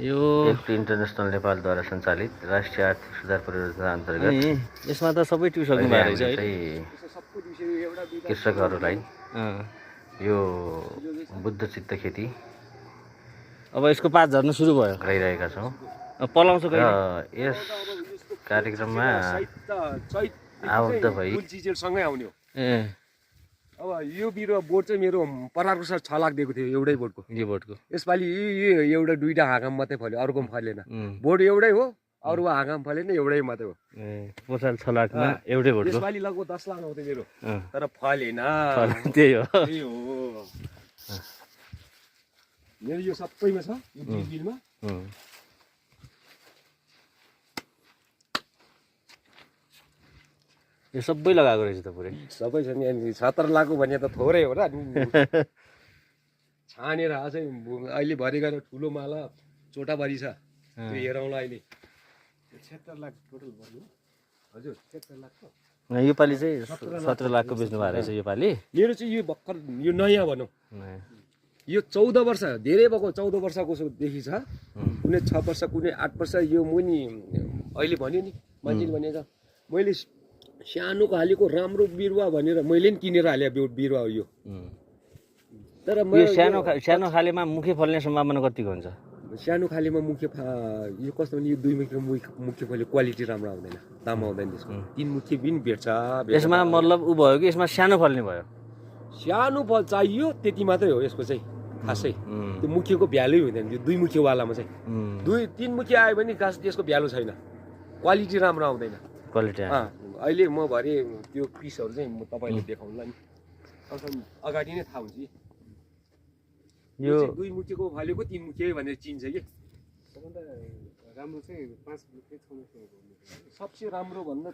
यो FT international नेपालद्वारा सञ्चालित राष्ट्रिय आर्थिक सुधार परियोजना अन्तर्गत यसमा त सबै ट्युसक्नु भएको रहेछ है। कृषकहरूलाई यो बुद्ध चित्त खेती अब यसको पात झर्न सुरु भयो, गराइरहेका छौँ पलाउँछ र कहिले? यस कार्यक्रममा आबद्ध भई सँगै आउने हो। ए अब यो बिरुवा बोट चाहिँ मेरो परारको साथ 6 लाख दिएको थियो एउटै बोटको। यो बोटको यसपालि यो एउटा दुईटा हाँगामा मात्रै फल्यो, अर्कोमा फलेन। बोट एउटै हो, अरू हाँगामा फलेन, एउटै मात्रै हो। ए पोसाल 6 लाखमा एउटै बोटको। यसपालि लगभग 10 लाख आउँथ्यो मेरो, तर फलेन। त्यही हो। त्यही हो। मेरो यो सबैमा छ, यो बिलमा। यो सबै लगाएको रहेछ त पुरै। सबै छ नि। 17 लाखको भने त थोरै हो र। छानेर अझै अहिले भरि गएर ठुलो माला चोटाबारी छ, त्यो हेरौँला अहिले। 76 लाख टोटल भन्नु हजुर, 76 लाख हो। योपालि चाहिँ 17 लाखको बेच्नु भएको रहेछ योपालि। मेरो चाहिँ यो भर्खर यो नयाँ भनौँ, यो 14 वर्ष धेरै भएको, 14 वर्षको देखि छ। कुनै 6 वर्ष, कुनै 8 वर्ष। यो मुनि अहिले भन्यो नि मान्छेले भनेको, मैले सानो खालीको राम्रो बिरुवा भनेर मैले नि किनेर हाले बिरुवा हो यो। तर यो सानो खालेमा मुखे फल्ने सम्भावना कतिको हुन्छ? सानो खालीमा यो कस्तो भने यो 2 मुखे फल्यो, क्वालिटी राम्रो आउँदैन, दाम आउँदैन त्यसको। 3 मुखे पनि भेट्छ। यसमा मतलब उ भयो कि यसमा सानो फल्ने भयो? सानो फल चाहियो त्यति मात्रै हो यसको चाहिँ खासै। त्यो मुखेको भ्यालु हुँदैन त्यो 2 मुखेवालामा चाहिँ। 2-3 मुखे आयो भने खास त्यसको भ्यालु छैन, क्वालिटी राम्रो आउँदैन। क्वालिटी अहिले म भरे त्यो पिसहरू चाहिँ म तपाईँले देखाउँला नि, अगाडि नै थाहा हुन्छ। यो 2 मुखेको फलेको 3 मुखे भनेर चिन्छ कि। सबभन्दा राम्रो चाहिँ 5 मुखे 6 मुखे सबसे राम्रो भन्दा